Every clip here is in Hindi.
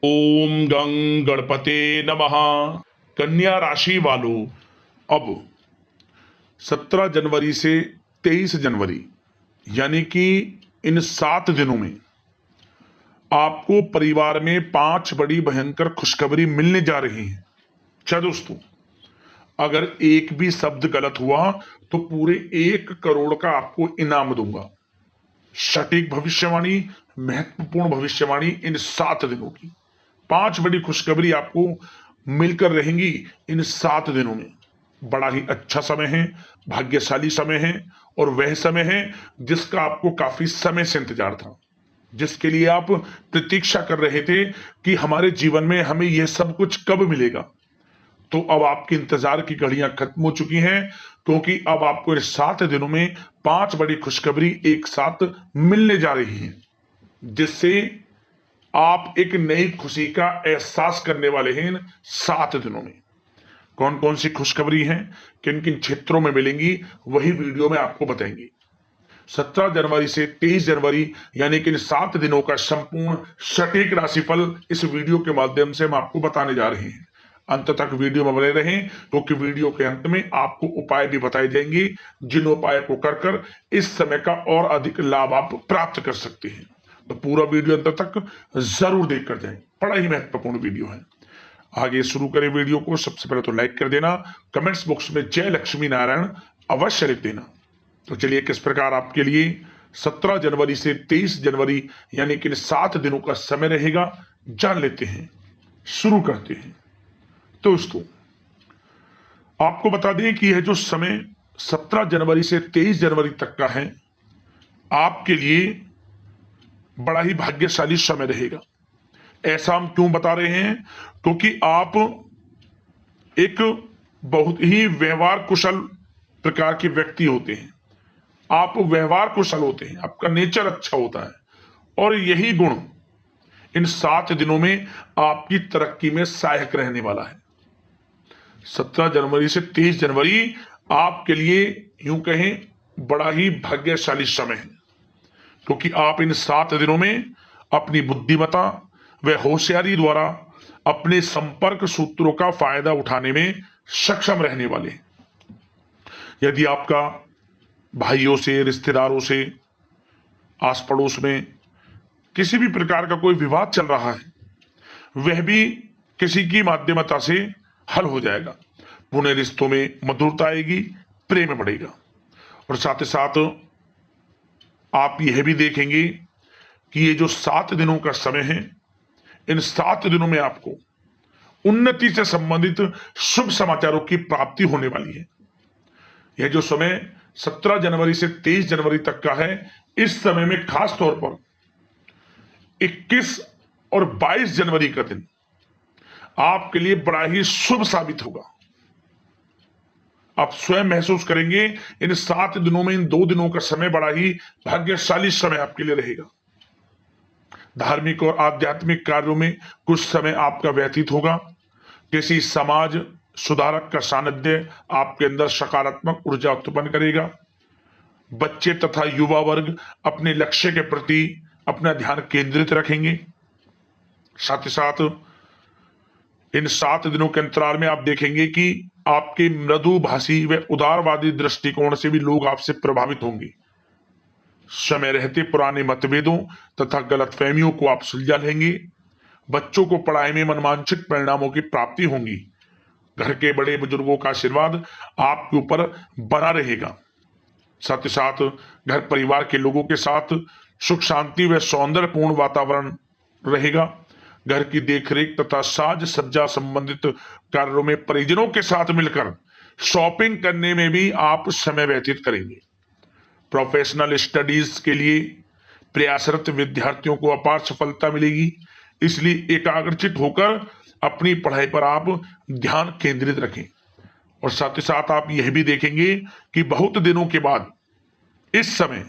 ओम गं गणपते नमः। कन्या राशि वालों, अब 17 जनवरी से 23 जनवरी यानी कि इन 7 दिनों में आपको परिवार में 5 बड़ी भयंकर खुशखबरी मिलने जा रही है। अच्छा दोस्तों, अगर एक भी शब्द गलत हुआ तो पूरे 1 करोड़ का आपको इनाम दूंगा। सटीक भविष्यवाणी, महत्वपूर्ण भविष्यवाणी इन 7 दिनों की। 5 बड़ी खुशखबरी आपको मिलकर रहेंगी इन 7 दिनों में। बड़ा ही अच्छा समय है, भाग्यशाली समय है, और वह समय है जिसका आपको काफी समय से इंतजार था, जिसके लिए आप प्रतीक्षा कर रहे थे कि हमारे जीवन में हमें यह सब कुछ कब मिलेगा। तो अब आपके इंतजार की घड़ियां खत्म हो चुकी हैं, क्योंकि अब आपको इन 7 दिनों में 5 बड़ी खुशखबरी एक साथ मिलने जा रही है, जिससे आप एक नई खुशी का एहसास करने वाले हैं इन 7 दिनों में। कौन कौन सी खुशखबरी हैं, किन किन क्षेत्रों में मिलेंगी, वही वीडियो में आपको बताएंगे। 17 जनवरी से 23 जनवरी यानी कि इन 7 दिनों का संपूर्ण सटीक राशिफल इस वीडियो के माध्यम से हम आपको बताने जा रहे हैं। अंत तक वीडियो में बने रहें, क्योंकि वीडियो के अंत में आपको उपाय भी बताए जाएंगे, जिन उपाय को कर कर इस समय का और अधिक लाभ आप प्राप्त कर सकते हैं। तो पूरा वीडियो अंत तक जरूर देख कर जाएं, बड़ा ही महत्वपूर्ण वीडियो है। आगे शुरू करें वीडियो को। सबसे पहले तो लाइक कर देना, कमेंट्स बॉक्स में जय लक्ष्मी नारायण अवश्य लिख देना। तो चलिए, किस प्रकार आपके लिए 17 जनवरी से 23 जनवरी यानी कि 7 दिनों का समय रहेगा, जान लेते हैं। शुरू करते हैं। दोस्तों, आपको बता दें कि यह जो समय 17 जनवरी से 23 जनवरी तक का है, आपके लिए बड़ा ही भाग्यशाली समय रहेगा। ऐसा हम क्यों बता रहे हैं? क्योंकि आप एक बहुत ही व्यवहार कुशल प्रकार के व्यक्ति होते हैं। आप व्यवहार कुशल होते हैं, आपका नेचर अच्छा होता है, और यही गुण इन 7 दिनों में आपकी तरक्की में सहायक रहने वाला है। 17 जनवरी से 23 जनवरी आपके लिए यूं कहें बड़ा ही भाग्यशाली समय है, क्योंकि आप इन 7 दिनों में अपनी बुद्धिमत्ता व होशियारी द्वारा अपने संपर्क सूत्रों का फायदा उठाने में सक्षम रहने वाले हैं। यदि आपका भाइयों से, रिश्तेदारों से, आस पड़ोस में किसी भी प्रकार का कोई विवाद चल रहा है, वह भी किसी की माध्यमता से हल हो जाएगा। पुणे रिश्तों में मधुरता आएगी, प्रेम बढ़ेगा। और साथ ही साथ आप यह भी देखेंगे कि ये जो 7 दिनों का समय है, इन 7 दिनों में आपको उन्नति से संबंधित शुभ समाचारों की प्राप्ति होने वाली है। यह जो समय 17 जनवरी से 23 जनवरी तक का है, इस समय में खास तौर पर 21 और 22 जनवरी का दिन आपके लिए बड़ा ही शुभ साबित होगा। आप स्वयं महसूस करेंगे इन 7 दिनों में, इन 2 दिनों का समय बड़ा ही भाग्यशाली समय आपके लिए रहेगा। धार्मिक और आध्यात्मिक कार्यों में कुछ समय आपका व्यतीत होगा। किसी समाज सुधारक का सानिध्य आपके अंदर सकारात्मक ऊर्जा उत्पन्न करेगा। बच्चे तथा युवा वर्ग अपने लक्ष्य के प्रति अपना ध्यान केंद्रित रखेंगे। साथ ही साथ इन 7 दिनों के अंतराल में आप देखेंगे कि आपके मृदुभाषी व उदारवादी दृष्टिकोण से भी लोग आपसे प्रभावित होंगे। समय रहते पुराने मतभेदों तथा गलतफहमियों को आप सुलझा लेंगे। बच्चों को पढ़ाई में मनवांछित परिणामों की प्राप्ति होगी। घर के बड़े बुजुर्गों का आशीर्वाद आपके ऊपर बना रहेगा। साथ ही साथ घर परिवार के लोगों के साथ सुख शांति व सौंदर्यपूर्ण वातावरण रहेगा। घर की देखरेख तथा साज सज्जा संबंधित कार्यों में परिजनों के साथ मिलकर शॉपिंग करने में भी आप समय व्यतीत करेंगे। प्रोफेशनल स्टडीज के लिए प्रयासरत विद्यार्थियों को अपार सफलता मिलेगी, इसलिए एकाग्रचित होकर अपनी पढ़ाई पर आप ध्यान केंद्रित रखें। और साथ ही साथ आप यह भी देखेंगे कि बहुत दिनों के बाद इस समय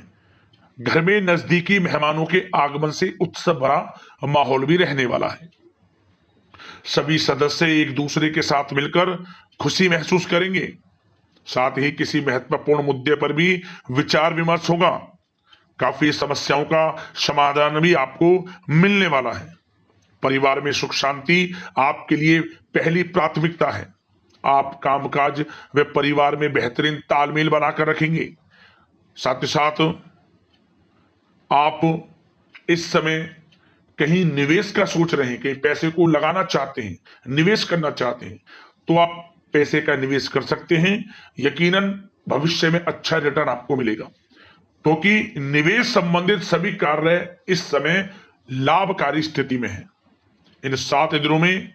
घर में नजदीकी मेहमानों के आगमन से उत्सव भरा माहौल भी रहने वाला है। सभी सदस्य एक दूसरे के साथ मिलकर खुशी महसूस करेंगे। साथ ही किसी महत्वपूर्ण मुद्दे पर भी विचार विमर्श होगा। काफी समस्याओं का समाधान भी आपको मिलने वाला है। परिवार में सुख शांति आपके लिए पहली प्राथमिकता है। आप कामकाज व परिवार में बेहतरीन तालमेल बनाकर रखेंगे। साथ ही साथ आप इस समय कहीं निवेश का सोच रहे हैं, कहीं पैसे को लगाना चाहते हैं, निवेश करना चाहते हैं, तो आप पैसे का निवेश कर सकते हैं। यकीनन भविष्य में अच्छा रिटर्न आपको मिलेगा, क्योंकि निवेश संबंधित सभी कार्य इस समय लाभकारी स्थिति में है। इन 7 दिनों में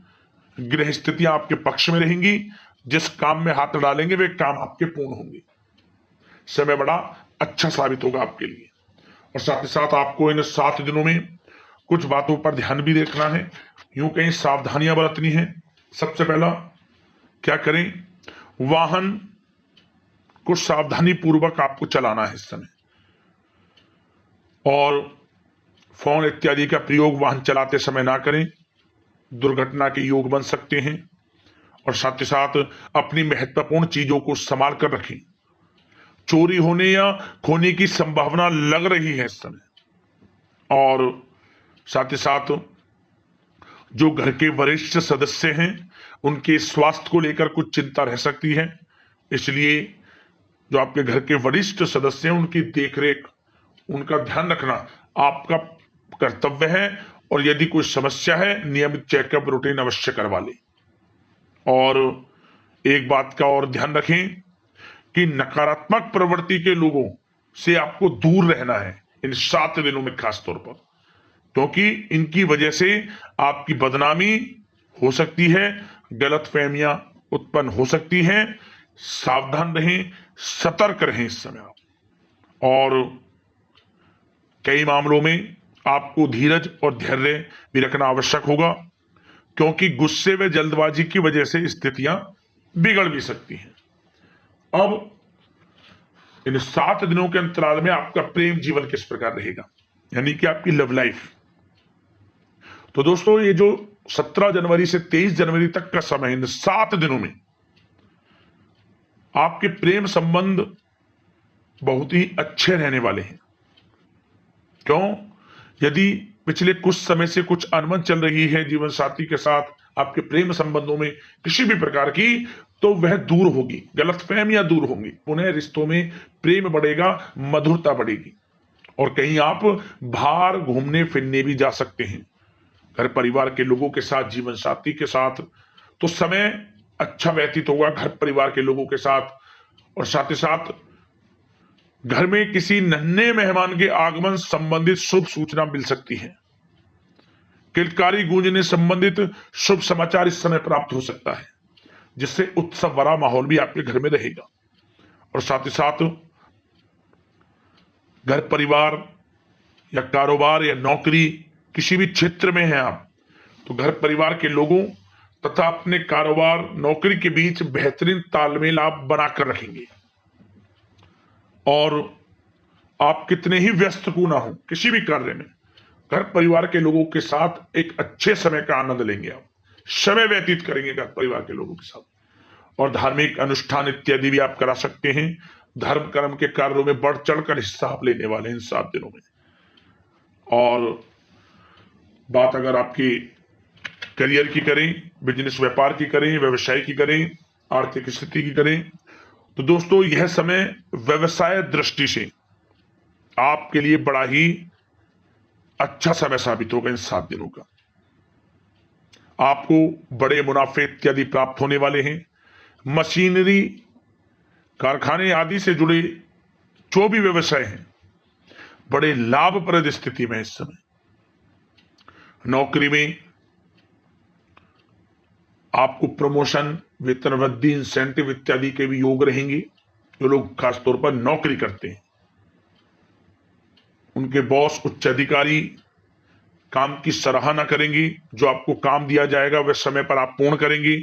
ग्रह स्थितियां आपके पक्ष में रहेंगी। जिस काम में हाथ डालेंगे वे काम आपके पूर्ण होंगे। समय बड़ा अच्छा साबित होगा आपके लिए। और साथ ही साथ आपको इन 7 दिनों में कुछ बातों पर ध्यान भी रखना है, यूं कहीं सावधानियां बरतनी है। सबसे पहला क्या करें, वाहन को सावधानी पूर्वक आपको चलाना है इस समय, और फोन इत्यादि का प्रयोग वाहन चलाते समय ना करें, दुर्घटना के योग बन सकते हैं। और साथ ही साथ अपनी महत्वपूर्ण चीजों को संभाल कर रखें। चोरी होने या खोने की संभावना लग रही है इस समय। और साथ ही साथ जो घर के वरिष्ठ सदस्य हैं उनके स्वास्थ्य को लेकर कुछ चिंता रह सकती है, इसलिए जो आपके घर के वरिष्ठ सदस्य हैं उनकी देखरेख, उनका ध्यान रखना आपका कर्तव्य है। और यदि कोई समस्या है, नियमित चेकअप रूटीन अवश्य करवा लें। और एक बात का और ध्यान रखें कि नकारात्मक प्रवृत्ति के लोगों से आपको दूर रहना है इन 7 दिनों में, खास तौर पर, क्योंकि इनकी वजह से आपकी बदनामी हो सकती है, गलतफहमियां उत्पन्न हो सकती हैं। सावधान रहें, सतर्क रहें इस समय आप। और कई मामलों में आपको धीरज और धैर्य भी रखना आवश्यक होगा, क्योंकि गुस्से व जल्दबाजी की वजह से स्थितियां बिगड़ भी सकती हैं। अब इन 7 दिनों के अंतराल में आपका प्रेम जीवन किस प्रकार रहेगा, यानी कि आपकी लव लाइफ। तो दोस्तों, ये जो 17 जनवरी से 23 जनवरी तक का समय, इन 7 दिनों में आपके प्रेम संबंध बहुत ही अच्छे रहने वाले हैं। क्यों? यदि पिछले कुछ समय से कुछ अनबन चल रही है जीवन साथी के साथ आपके प्रेम संबंधों में किसी भी प्रकार की, तो वह दूर होगी, गलतफहमियां दूर होंगी, पुनः रिश्तों में प्रेम बढ़ेगा, मधुरता बढ़ेगी। और कहीं आप बाहर घूमने फिरने भी जा सकते हैं, घर परिवार के लोगों के साथ, जीवन साथी के साथ, तो समय अच्छा व्यतीत होगा घर परिवार के लोगों के साथ। और साथ ही साथ घर में किसी नन्हे मेहमान के आगमन संबंधित शुभ सूचना मिल सकती है। किलकारी गूंजने संबंधित शुभ समाचार इस समय प्राप्त हो सकता है, जिससे उत्सव भरा माहौल भी आपके घर में रहेगा। और साथ ही साथ घर परिवार या कारोबार या नौकरी किसी भी क्षेत्र में हैं आप, तो घर परिवार के लोगों तथा अपने कारोबार नौकरी के बीच बेहतरीन तालमेल आप बनाकर रखेंगे। और आप कितने ही व्यस्त क्यों ना हो किसी भी कार्य में, घर परिवार के लोगों के साथ एक अच्छे समय का आनंद लेंगे, आप समय व्यतीत करेंगे घर परिवार के लोगों के साथ। और धार्मिक अनुष्ठान इत्यादि भी आप करा सकते हैं। धर्म कर्म के कार्यों में बढ़ चढ़कर हिस्सा आप लेने वाले हैं इन 7 दिनों में। और बात अगर आपकी करियर की करें, बिजनेस व्यापार की करें, व्यवसाय की करें, आर्थिक स्थिति की करें, तो दोस्तों यह समय व्यवसाय दृष्टि से आपके लिए बड़ा ही अच्छा समय साबित होगा इन 7 दिनों का। आपको बड़े मुनाफे इत्यादि प्राप्त होने वाले हैं। मशीनरी, कारखाने आदि से जुड़े जो भी व्यवसाय हैं बड़े लाभप्रद स्थिति में इस समय। नौकरी में आपको प्रमोशन, वेतन वृद्धि, इंसेंटिव इत्यादि के भी योग रहेंगे। जो लोग खासतौर पर नौकरी करते हैं, उनके बॉस, उच्च अधिकारी काम की सराहना करेंगी। जो आपको काम दिया जाएगा वह समय पर आप पूर्ण करेंगे।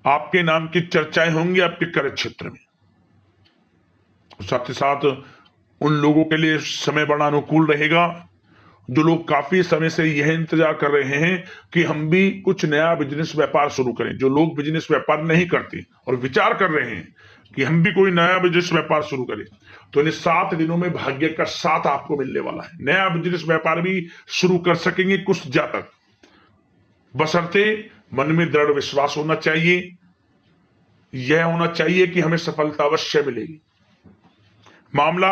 आपके नाम की चर्चाएं होंगी आपके कार्य क्षेत्र में। साथ ही साथ उन लोगों के लिए समय बड़ा अनुकूल रहेगा जो लोग काफी समय से यह इंतजार कर रहे हैं कि हम भी कुछ नया बिजनेस व्यापार शुरू करें। जो लोग बिजनेस व्यापार नहीं करते और विचार कर रहे हैं कि हम भी कोई नया बिजनेस व्यापार शुरू करें, तो इन 7 दिनों में भाग्य का साथ आपको मिलने वाला है। नया बिजनेस व्यापार भी शुरू कर सकेंगे कुछ जातक, बशर्ते मन में दृढ़ विश्वास होना चाहिए, यह होना चाहिए कि हमें सफलता अवश्य मिलेगी। मामला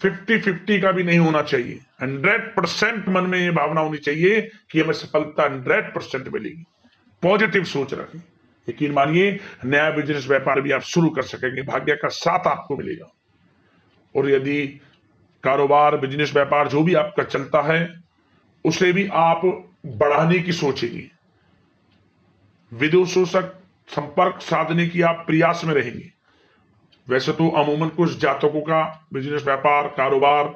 50-50 का भी नहीं होना चाहिए, 100% मन में यह भावना होनी चाहिए कि हमें सफलता 100% मिलेगी। पॉजिटिव सोच रखें, यकीन मानिए नया बिजनेस व्यापार भी आप शुरू कर सकेंगे, भाग्य का साथ आपको मिलेगा। और यदि कारोबार बिजनेस व्यापार जो भी आपका चलता है उसे भी आप बढ़ाने की सोचेंगे, विदेशों से संपर्क साधने की आप प्रयास में रहेंगे। वैसे तो अमूमन कुछ जातकों का बिजनेस व्यापार कारोबार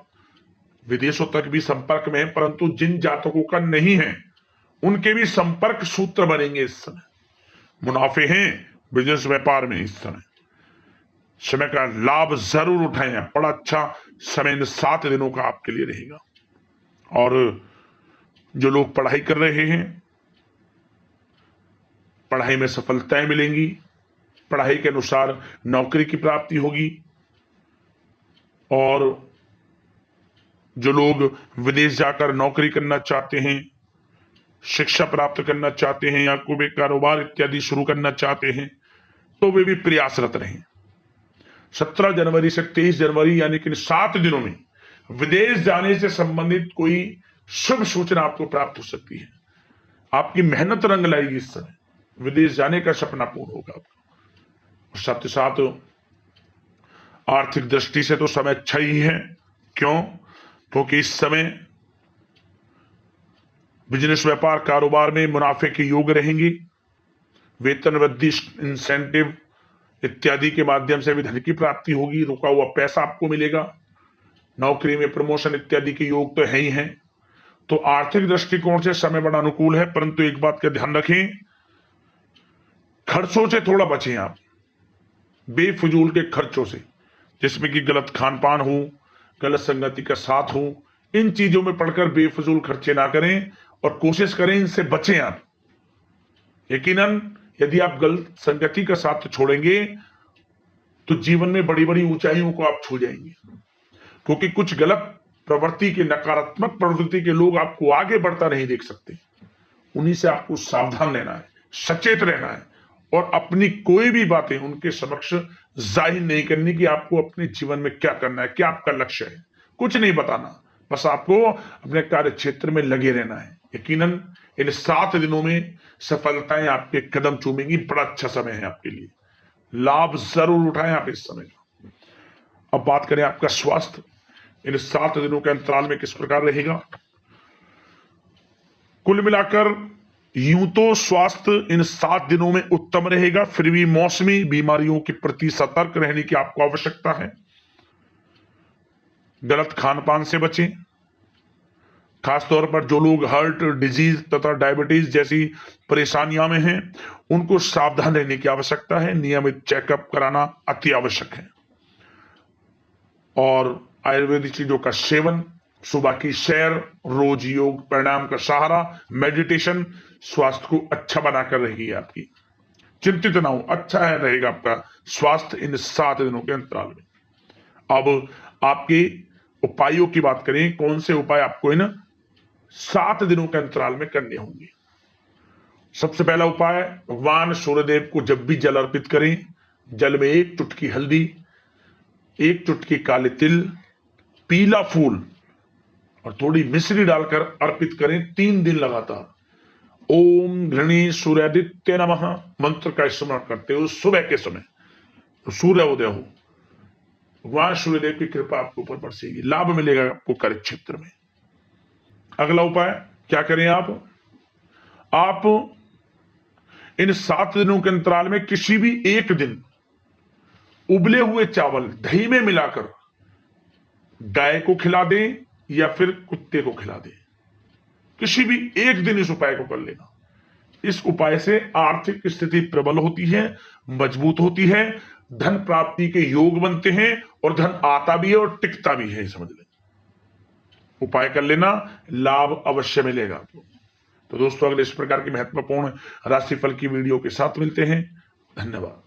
विदेशों तक भी संपर्क में है, परंतु जिन जातकों का नहीं है उनके भी संपर्क सूत्र बनेंगे। इस समय मुनाफे हैं बिजनेस व्यापार में। इस समय का लाभ जरूर उठाएं, बड़ा अच्छा समय इन 7 दिनों का आपके लिए रहेगा। और जो लोग पढ़ाई कर रहे हैं, पढ़ाई में सफलताएं मिलेंगी, पढ़ाई के अनुसार नौकरी की प्राप्ति होगी। और जो लोग विदेश जाकर नौकरी करना चाहते हैं, शिक्षा प्राप्त करना चाहते हैं या कोई कारोबार इत्यादि शुरू करना चाहते हैं, तो वे भी प्रयासरत रहें। 17 जनवरी से 23 जनवरी यानी कि 7 दिनों में विदेश जाने से संबंधित कोई शुभ सूचना आपको प्राप्त हो सकती है। आपकी मेहनत रंग लाएगी। इस समय विदेश जाने का सपना पूर्ण होगा आपका। साथ ही साथ आर्थिक दृष्टि से तो समय अच्छा ही है। क्यों? क्योंकि इस समय बिजनेस व्यापार कारोबार में मुनाफे के योग रहेंगे। वेतन वृद्धि, इंसेंटिव इत्यादि के माध्यम से भी धन की प्राप्ति होगी, रुका हुआ पैसा आपको मिलेगा। नौकरी में प्रमोशन इत्यादि के योग तो है ही हैं। तो आर्थिक दृष्टिकोण से समय बड़ा अनुकूल है, परंतु एक बात का ध्यान रखें, खर्चों से थोड़ा बचें आप, बेफजूल के खर्चों से, जिसमें कि गलत खान पान हो, गलत संगति का साथ हो। इन चीजों में पड़कर बेफजूल खर्चे ना करें और कोशिश करें इनसे बचें आप। यकीनन यदि आप गलत संगति का साथ छोड़ेंगे तो जीवन में बड़ी बड़ी ऊंचाइयों को आप छू जाएंगे, क्योंकि कुछ गलत प्रवृत्ति के, नकारात्मक प्रवृत्ति के लोग आपको आगे बढ़ता नहीं देख सकते। उन्हीं से आपको सावधान रहना है, सचेत रहना है और अपनी कोई भी बातें उनके समक्ष जाहिर नहीं करनी कि आपको अपने जीवन में क्या करना है, क्या आपका लक्ष्य है। कुछ नहीं बताना, बस आपको अपने कार्य क्षेत्र में लगे रहना है। यकीनन इन 7 दिनों में सफलताएं आपके कदम चूमेंगी। बड़ा अच्छा समय है आपके लिए, लाभ जरूर उठाएं आप इस समय का। अब बात करें आपका स्वास्थ्य, इन 7 दिनों के अंतराल में किस प्रकार रहेगा। कुल मिलाकर यूं तो स्वास्थ्य इन 7 दिनों में उत्तम रहेगा, फिर भी मौसमी बीमारियों के प्रति सतर्क रहने की आपको आवश्यकता है। गलत खान पान से बचें, खासतौर पर जो लोग हार्ट डिजीज तथा डायबिटीज जैसी परेशानियां में हैं उनको सावधान रहने की आवश्यकता है। नियमित चेकअप कराना अति आवश्यक है। और आयुर्वेदिक चीजों का सेवन, सुबह की सैर, रोज योग, प्राणायाम का सहारा, मेडिटेशन स्वास्थ्य को अच्छा बनाकर रहेगी आपकी। चिंतित ना हो, अच्छा है रहेगा आपका स्वास्थ्य इन 7 दिनों के अंतराल में। अब आपके उपायों की बात करें, कौन से उपाय आपको इन 7 दिनों के अंतराल में करने होंगे। सबसे पहला उपाय, भगवान सूर्यदेव को जब भी जल अर्पित करें, जल में 1 चुटकी हल्दी, 1 चुटकी काले तिल, पीला फूल और थोड़ी मिश्री डालकर अर्पित करें 3 दिन लगातार। ओम घृणी सूर्यादित्य नमः मंत्र का स्मरण करते हो सुबह के समय, तो सूर्य उदय हो, भगवान सूर्यदेव की कृपा आपके ऊपर बरसेगी, लाभ मिलेगा आपको कार्य क्षेत्र में। अगला उपाय क्या करें आप इन 7 दिनों के अंतराल में किसी भी एक दिन उबले हुए चावल दही में मिलाकर गाय को खिला दें या फिर कुत्ते को खिला दें। किसी भी एक दिन इस उपाय को कर लेना। इस उपाय से आर्थिक स्थिति प्रबल होती है, मजबूत होती है, धन प्राप्ति के योग बनते हैं और धन आता भी है और टिकता भी है। समझ लें, उपाय कर लेना, लाभ अवश्य मिलेगा आपको। तो दोस्तों, अगले इस प्रकार की महत्वपूर्ण राशिफल की वीडियो के साथ मिलते हैं। धन्यवाद।